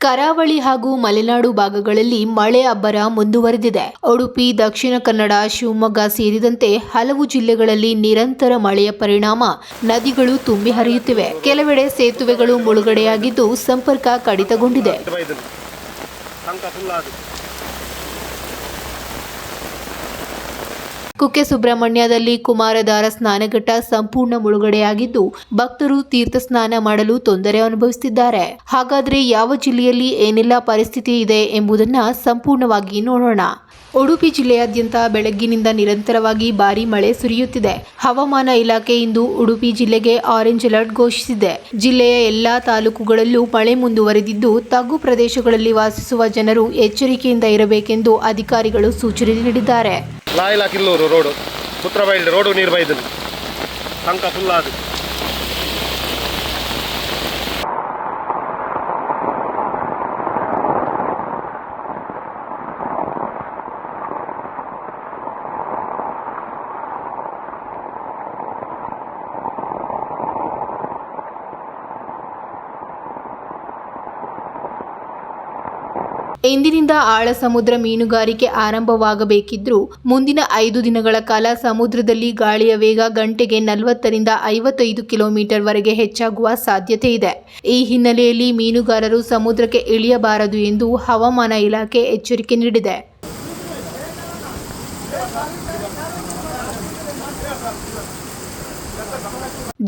ಕರಾವಳಿ ಹಾಗೂ ಮಲೆನಾಡು ಭಾಗಗಳಲ್ಲಿ ಮಳೆ ಅಬ್ಬರ ಮುಂದುವರೆದಿದೆ. ಉಡುಪಿ, ದಕ್ಷಿಣ ಕನ್ನಡ, ಶಿವಮೊಗ್ಗ ಸೇರಿದಂತೆ ಹಲವು ಜಿಲ್ಲೆಗಳಲ್ಲಿ ನಿರಂತರ ಮಳೆಯ ಪರಿಣಾಮ ನದಿಗಳು ತುಂಬಿ ಹರಿಯುತ್ತಿವೆ. ಕೆಲವೆಡೆ ಸೇತುವೆಗಳು ಮುಳುಗಡೆಯಾಗಿದ್ದು ಸಂಪರ್ಕ ಕಡಿತಗೊಂಡಿದೆ. ಕುಕ್ಕೆ ಸುಬ್ರಹ್ಮಣ್ಯದಲ್ಲಿ ಕುಮಾರಧಾರ ಸ್ನಾನಘಟ್ಟ ಸಂಪೂರ್ಣ ಮುಳುಗಡೆಯಾಗಿದ್ದು ಭಕ್ತರು ತೀರ್ಥ ಸ್ನಾನ ಮಾಡಲು ತೊಂದರೆ ಅನುಭವಿಸುತ್ತಿದ್ದಾರೆ. ಹಾಗಾದ್ರೆ ಯಾವ ಜಿಲ್ಲೆಯಲ್ಲಿ ಏನೆಲ್ಲ ಪರಿಸ್ಥಿತಿ ಇದೆ ಎಂಬುದನ್ನ ಸಂಪೂರ್ಣವಾಗಿ ನೋಡೋಣ. ಉಡುಪಿ ಜಿಲ್ಲೆಯಾದ್ಯಂತ ಬೆಳಗ್ಗಿನಿಂದ ನಿರಂತರವಾಗಿ ಭಾರೀ ಮಳೆ ಸುರಿಯುತ್ತಿದೆ. ಹವಾಮಾನ ಇಲಾಖೆ ಇಂದು ಉಡುಪಿ ಜಿಲ್ಲೆಗೆ ಆರೆಂಜ್ ಅಲರ್ಟ್ ಘೋಷಿಸಿದೆ. ಜಿಲ್ಲೆಯ ಎಲ್ಲಾ ತಾಲೂಕುಗಳಲ್ಲೂ ಮಳೆ ಮುಂದುವರೆದಿದ್ದು ತಗ್ಗು ಪ್ರದೇಶಗಳಲ್ಲಿ ವಾಸಿಸುವ ಜನರು ಎಚ್ಚರಿಕೆಯಿಂದ ಇರಬೇಕೆಂದು ಅಧಿಕಾರಿಗಳು ಸೂಚನೆ ನೀಡಿದ್ದಾರೆ. ಲಾಯಿಲ ಕಿಲ್ಲೂರು ರೋಡು ಪುತ್ರಬೈಲ್ ರೋಡು ನೀರು ಬೈದನು ಸಂಕ ಫುಲ್ಲಾದು. ಇಂದಿನಿಂದ ಆಳ ಸಮುದ್ರ ಮೀನುಗಾರಿಕೆ ಆರಂಭವಾಗಬೇಕಿದ್ರೂ ಮುಂದಿನ 5 ದಿನಗಳ ಕಾಲ ಸಮುದ್ರದಲ್ಲಿ ಗಾಳಿಯ ವೇಗ ಗಂಟೆಗೆ 40ರಿಂದ 55 ಕಿಲೋಮೀಟರ್ ವರೆಗೆ ಹೆಚ್ಚಾಗುವ ಸಾಧ್ಯತೆ ಇದೆ. ಈ ಹಿನ್ನೆಲೆಯಲ್ಲಿ ಮೀನುಗಾರರು ಸಮುದ್ರಕ್ಕೆ ಇಳಿಯಬಾರದು ಎಂದು ಹವಾಮಾನ ಇಲಾಖೆ ಎಚ್ಚರಿಕೆ ನೀಡಿದೆ.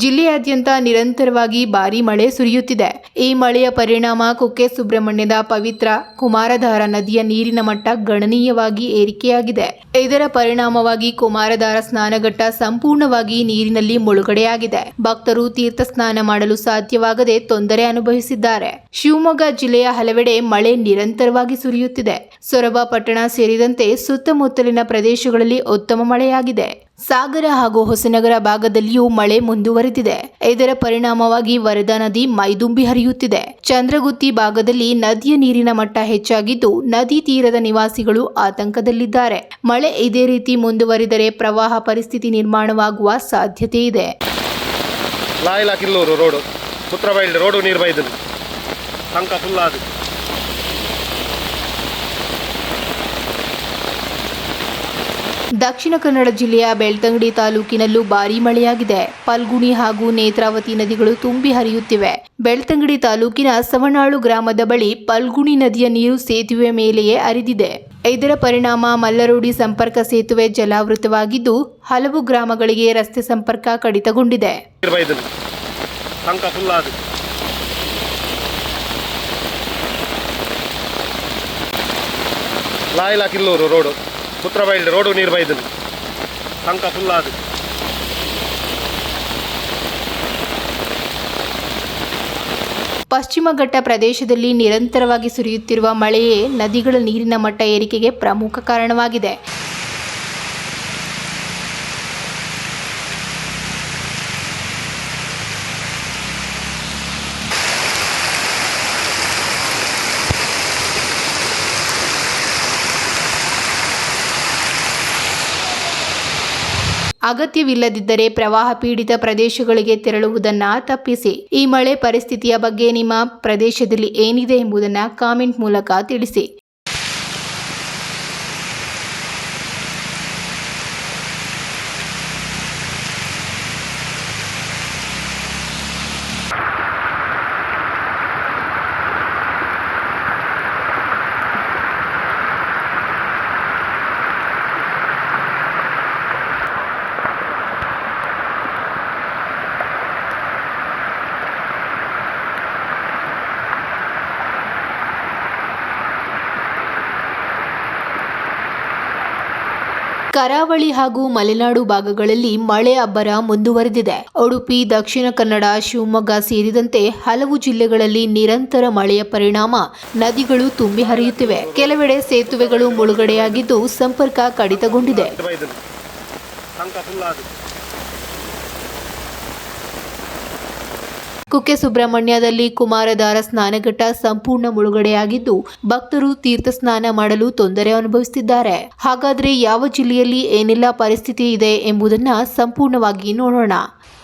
ಜಿಲ್ಲೆಯಾದ್ಯಂತ ನಿರಂತರವಾಗಿ ಭಾರೀ ಮಳೆ ಸುರಿಯುತ್ತಿದೆ. ಈ ಮಳೆಯ ಪರಿಣಾಮ ಕುಕ್ಕೆ ಸುಬ್ರಹ್ಮಣ್ಯದ ಪವಿತ್ರ ಕುಮಾರಧಾರ ನದಿಯ ನೀರಿನ ಮಟ್ಟ ಗಣನೀಯವಾಗಿ ಏರಿಕೆಯಾಗಿದೆ. ಇದರ ಪರಿಣಾಮವಾಗಿ ಕುಮಾರಧಾರ ಸ್ನಾನಘಟ್ಟ ಸಂಪೂರ್ಣವಾಗಿ ನೀರಿನಲ್ಲಿ ಮುಳುಗಡೆಯಾಗಿದೆ. ಭಕ್ತರು ತೀರ್ಥ ಸ್ನಾನ ಮಾಡಲು ಸಾಧ್ಯವಾಗದೆ ತೊಂದರೆ ಅನುಭವಿಸಿದ್ದಾರೆ. ಶಿವಮೊಗ್ಗ ಜಿಲ್ಲೆಯ ಹಲವೆಡೆ ಮಳೆ ನಿರಂತರವಾಗಿ ಸುರಿಯುತ್ತಿದೆ. ಸೊರಬ ಪಟ್ಟಣ ಸೇರಿದಂತೆ ಸುತ್ತಮುತ್ತಲಿನ ಪ್ರದೇಶಗಳಲ್ಲಿ ಉತ್ತಮ ಮಳೆಯಾಗಿದೆ. ಸಾಗರ ಹಾಗೂ ಹೊಸನಗರ ಭಾಗದಲ್ಲಿಯೂ ಮಳೆ ಮುಂದುವರೆದಿದೆ. ಇದರ ಪರಿಣಾಮವಾಗಿ ವರದಾ ನದಿ ಮೈದುಂಬಿ ಹರಿಯುತ್ತಿದೆ. ಚಂದ್ರಗುತ್ತಿ ಭಾಗದಲ್ಲಿ ನದಿಯ ನೀರಿನ ಮಟ್ಟ ಹೆಚ್ಚಾಗಿದ್ದು ನದಿ ತೀರದ ನಿವಾಸಿಗಳು ಆತಂಕದಲ್ಲಿದ್ದಾರೆ. ಮಳೆ ಇದೇ ರೀತಿ ಮುಂದುವರಿದರೆ ಪ್ರವಾಹ ಪರಿಸ್ಥಿತಿ ನಿರ್ಮಾಣವಾಗುವ ಸಾಧ್ಯತೆ ಇದೆ. ಲಾಯಿಲ ಕಿಲ್ಲೂರು ರೋಡು ಪುತ್ರಬೈಲ್ ರೋಡು ನೀರು ಬೈದನು ಸಂಕ ಫುಲ್ಲಾದು. ದಕ್ಷಿಣ ಕನ್ನಡ ಜಿಲ್ಲೆಯ ಬೆಳ್ತಂಗಡಿ ತಾಲೂಕಿನಲ್ಲೂ ಭಾರೀ ಮಳೆಯಾಗಿದೆ. ಫಲ್ಗುಣಿ ಹಾಗೂ ನೇತ್ರಾವತಿ ನದಿಗಳು ತುಂಬಿ ಹರಿಯುತ್ತಿವೆ. ಬೆಳ್ತಂಗಡಿ ತಾಲೂಕಿನ ಸವನಾಳು ಗ್ರಾಮದ ಬಳಿ ಫಲ್ಗುಣಿ ನದಿಯ ನೀರು ಸೇತುವೆ ಮೇಲೆಯೇ ಹರಿದಿದೆ. ಇದರ ಪರಿಣಾಮ ಮಲ್ಲರೋಡಿ ಸಂಪರ್ಕ ಸೇತುವೆ ಜಲಾವೃತವಾಗಿದ್ದು ಹಲವು ಗ್ರಾಮಗಳಿಗೆ ರಸ್ತೆ ಸಂಪರ್ಕ ಕಡಿತಗೊಂಡಿದೆ. ಲಾಯಿಲ ಕಿಲ್ಲೂರು ರೋಡು ಪುತ್ರಬೈಲ್ ರೋಡು ನೀರು ಬೈದನು ಸಂಕ ಫುಲ್ಲಾದು. ಪಶ್ಚಿಮ ಘಟ್ಟ ಪ್ರದೇಶದಲ್ಲಿ ನಿರಂತರವಾಗಿ ಸುರಿಯುತ್ತಿರುವ ಮಳೆಯೇ ನದಿಗಳ ನೀರಿನ ಮಟ್ಟ ಏರಿಕೆಗೆ ಪ್ರಮುಖ ಕಾರಣವಾಗಿದೆ. ಅಗತ್ಯವಿಲ್ಲದಿದ್ದರೆ ಪ್ರವಾಹ ಪೀಡಿತ ಪ್ರದೇಶಗಳಿಗೆ ತೆರಳುವುದನ್ನು ತಪ್ಪಿಸಿ. ಈ ಮಳೆ ಪರಿಸ್ಥಿತಿಯ ಬಗ್ಗೆ ನಿಮ್ಮ ಪ್ರದೇಶದಲ್ಲಿ ಏನಿದೆ ಎಂಬುದನ್ನು ಕಾಮೆಂಟ್ ಮೂಲಕ ತಿಳಿಸಿ. ಕರಾವಳಿ ಹಾಗೂ ಮಲೆನಾಡು ಭಾಗಗಳಲ್ಲಿ ಮಳೆ ಅಬ್ಬರ ಮುಂದುವರೆದಿದೆ. ಉಡುಪಿ, ದಕ್ಷಿಣ ಕನ್ನಡ, ಶಿವಮೊಗ್ಗ ಸೇರಿದಂತೆ ಹಲವು ಜಿಲ್ಲೆಗಳಲ್ಲಿ ನಿರಂತರ ಮಳೆಯ ಪರಿಣಾಮ ನದಿಗಳು ತುಂಬಿ ಹರಿಯುತ್ತಿವೆ. ಕೆಲವೆಡೆ ಸೇತುವೆಗಳು ಮುಳುಗಡೆಯಾಗಿದ್ದು ಸಂಪರ್ಕ ಕಡಿತಗೊಂಡಿದೆ. ಕುಕ್ಕೆ ಸುಬ್ರಹ್ಮಣ್ಯದಲ್ಲಿ ಕುಮಾರಧಾರ ಸ್ನಾನಘಟ್ಟ ಸಂಪೂರ್ಣ ಮುಳುಗಡೆಯಾಗಿದ್ದು ಭಕ್ತರು ತೀರ್ಥ ಸ್ನಾನ ಮಾಡಲು ತೊಂದರೆ ಅನುಭವಿಸುತ್ತಿದ್ದಾರೆ. ಹಾಗಾದ್ರೆ ಯಾವ ಜಿಲ್ಲೆಯಲ್ಲಿ ಏನೆಲ್ಲ ಪರಿಸ್ಥಿತಿ ಇದೆ ಎಂಬುದನ್ನ ಸಂಪೂರ್ಣವಾಗಿ ನೋಡೋಣ.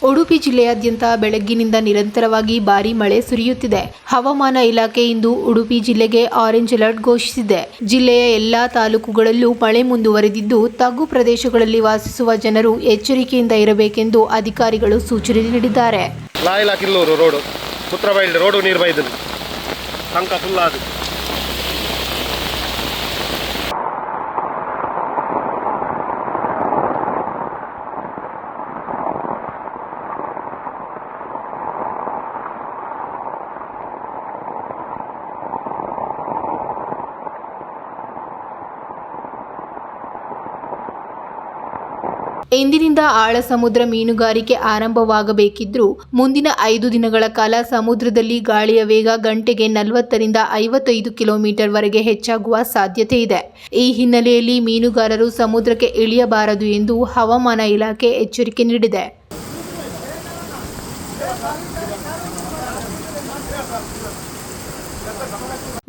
ಉಡುಪಿ ಜಿಲ್ಲೆಯಾದ್ಯಂತ ಬೆಳಗ್ಗಿನಿಂದ ನಿರಂತರವಾಗಿ ಭಾರೀ ಮಳೆ ಸುರಿಯುತ್ತಿದೆ. ಹವಾಮಾನ ಇಲಾಖೆ ಇಂದು ಉಡುಪಿ ಜಿಲ್ಲೆಗೆ ಆರೆಂಜ್ ಅಲರ್ಟ್ ಘೋಷಿಸಿದೆ. ಜಿಲ್ಲೆಯ ಎಲ್ಲಾ ತಾಲೂಕುಗಳಲ್ಲೂ ಮಳೆ ಮುಂದುವರೆದಿದ್ದು ತಗ್ಗು ಪ್ರದೇಶಗಳಲ್ಲಿ ವಾಸಿಸುವ ಜನರು ಎಚ್ಚರಿಕೆಯಿಂದ ಇರಬೇಕೆಂದು ಅಧಿಕಾರಿಗಳು ಸೂಚನೆ ನೀಡಿದ್ದಾರೆ. ಲಾಯ್ಲ ಕಿಲ್ಲೂರು ರೋಡು ಪುತ್ರಬೈಲ್ ರೋಡು ನೀರು ಬೈದನು ಸಂಕ ಫುಲ್ ಆದ ಇಂದಿನಿಂದ ಆಳ ಸಮುದ್ರ ಮೀನುಗಾರಿಕೆ ಆರಂಭವಾಗಬೇಕಿದ್ರೂ ಮುಂದಿನ 5 ದಿನಗಳ ಕಾಲ ಸಮುದ್ರದಲ್ಲಿ ಗಾಳಿಯ ವೇಗ ಗಂಟೆಗೆ 40ರಿಂದ 55 ಕಿಲೋಮೀಟರ್ ವರೆಗೆ ಹೆಚ್ಚಾಗುವ ಸಾಧ್ಯತೆ ಇದೆ. ಈ ಹಿನ್ನೆಲೆಯಲ್ಲಿ ಮೀನುಗಾರರು ಸಮುದ್ರಕ್ಕೆ ಇಳಿಯಬಾರದು ಎಂದು ಹವಾಮಾನ ಇಲಾಖೆ ಎಚ್ಚರಿಕೆ ನೀಡಿದೆ.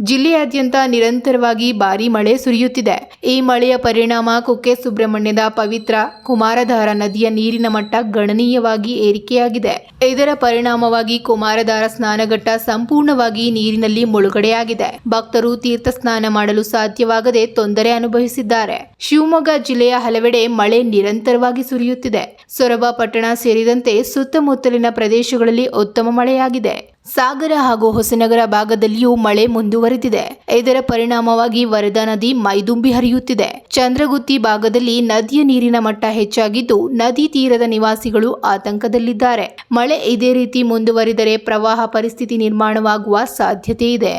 ಜಿಲ್ಲೆಯಾದ್ಯಂತ ನಿರಂತರವಾಗಿ ಭಾರೀ ಮಳೆ ಸುರಿಯುತ್ತಿದೆ. ಈ ಮಳೆಯ ಪರಿಣಾಮ ಕುಕ್ಕೆ ಸುಬ್ರಹ್ಮಣ್ಯದ ಪವಿತ್ರ ಕುಮಾರಧಾರ ನದಿಯ ನೀರಿನ ಮಟ್ಟ ಗಣನೀಯವಾಗಿ ಏರಿಕೆಯಾಗಿದೆ. ಇದರ ಪರಿಣಾಮವಾಗಿ ಕುಮಾರಧಾರ ಸ್ನಾನಘಟ್ಟ ಸಂಪೂರ್ಣವಾಗಿ ನೀರಿನಲ್ಲಿ ಮುಳುಗಡೆಯಾಗಿದೆ. ಭಕ್ತರು ತೀರ್ಥ ಸ್ನಾನ ಮಾಡಲು ಸಾಧ್ಯವಾಗದೆ ತೊಂದರೆ ಅನುಭವಿಸಿದ್ದಾರೆ. ಶಿವಮೊಗ್ಗ ಜಿಲ್ಲೆಯ ಹಲವೆಡೆ ಮಳೆ ನಿರಂತರವಾಗಿ ಸುರಿಯುತ್ತಿದೆ. ಸೊರಬ ಪಟ್ಟಣ ಸೇರಿದಂತೆ ಸುತ್ತಮುತ್ತಲಿನ ಪ್ರದೇಶಗಳಲ್ಲಿ ಉತ್ತಮ ಮಳೆಯಾಗಿದೆ. ಸಾಗರ ಹಾಗೂ ಹೊಸನಗರ ಭಾಗದಲ್ಲಿಯೂ ಮಳೆ ಮುಂದುವರೆದಿದೆ. ಇದರ ಪರಿಣಾಮವಾಗಿ ವರದಾ ನದಿ ಮೈದುಂಬಿ ಹರಿಯುತ್ತಿದೆ. ಚಂದ್ರಗುತ್ತಿ ಭಾಗದಲ್ಲಿ ನದಿಯ ನೀರಿನ ಮಟ್ಟ ಹೆಚ್ಚಾಗಿದ್ದು ನದಿ ತೀರದ ನಿವಾಸಿಗಳು ಆತಂಕದಲ್ಲಿದ್ದಾರೆ. ಮಳೆ ಇದೇ ರೀತಿ ಮುಂದುವರಿದರೆ ಪ್ರವಾಹ ಪರಿಸ್ಥಿತಿ ನಿರ್ಮಾಣವಾಗುವ ಸಾಧ್ಯತೆ ಇದೆ.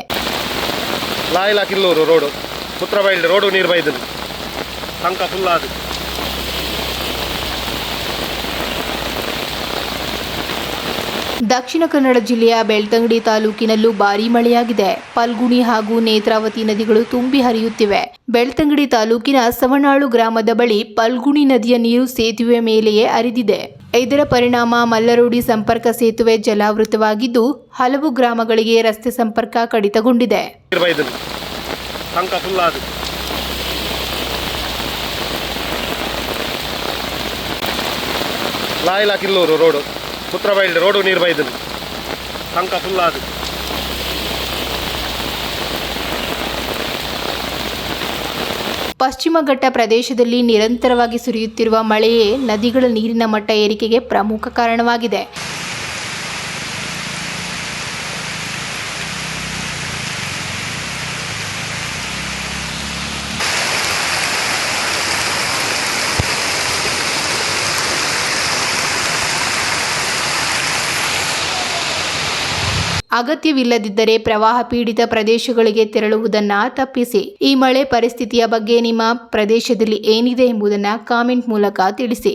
ಲಾಯ್ಲ ಕಿಲ್ಲೂರು ರೋಡು ಪುತ್ರಬೈಲ್ ರೋಡು ನೀರು ಬೈದನು ಸಂಕ ಫುಲ್ ಆದ ದಕ್ಷಿಣ ಕನ್ನಡ ಜಿಲ್ಲೆಯ ಬೆಳ್ತಂಗಡಿ ತಾಲೂಕಿನಲ್ಲೂ ಭಾರೀ ಮಳೆಯಾಗಿದೆ. ಫಲ್ಗುಣಿ ಹಾಗೂ ನೇತ್ರಾವತಿ ನದಿಗಳು ತುಂಬಿ ಹರಿಯುತ್ತಿವೆ. ಬೆಳ್ತಂಗಡಿ ತಾಲೂಕಿನ ಸವನಾಳು ಗ್ರಾಮದ ಬಳಿ ಫಲ್ಗುಣಿ ನದಿಯ ನೀರು ಸೇತುವೆ ಮೇಲೆಯೇ ಹರಿದಿದೆ. ಇದರ ಪರಿಣಾಮ ಮಲ್ಲರೋಡಿ ಸಂಪರ್ಕ ಸೇತುವೆ ಜಲಾವೃತವಾಗಿದ್ದು ಹಲವು ಗ್ರಾಮಗಳಿಗೆ ರಸ್ತೆ ಸಂಪರ್ಕ ಕಡಿತಗೊಂಡಿದೆ. ಲಾಯ್ಲ ಕಿಲ್ಲೂರು ರೋಡು ಪುತ್ರಬೈಲ್ ರೋಡು ನೀರು ಬೈದನು ಸಂಕ ಫುಲ್ ಆದ ಪಶ್ಚಿಮ ಘಟ್ಟ ಪ್ರದೇಶದಲ್ಲಿ ನಿರಂತರವಾಗಿ ಸುರಿಯುತ್ತಿರುವ ಮಳೆಯೇ ನದಿಗಳ ನೀರಿನ ಮಟ್ಟ ಏರಿಕೆಗೆ ಪ್ರಮುಖ ಕಾರಣವಾಗಿದೆ. ಅಗತ್ಯವಿಲ್ಲದಿದ್ದರೆ ಪ್ರವಾಹ ಪೀಡಿತ ಪ್ರದೇಶಗಳಿಗೆ ತೆರಳುವುದನ್ನು ತಪ್ಪಿಸಿ. ಈ ಮಳೆ ಪರಿಸ್ಥಿತಿಯ ಬಗ್ಗೆ ನಿಮ್ಮ ಪ್ರದೇಶದಲ್ಲಿ ಏನಿದೆ ಎಂಬುದನ್ನು ಕಾಮೆಂಟ್ ಮೂಲಕ ತಿಳಿಸಿ.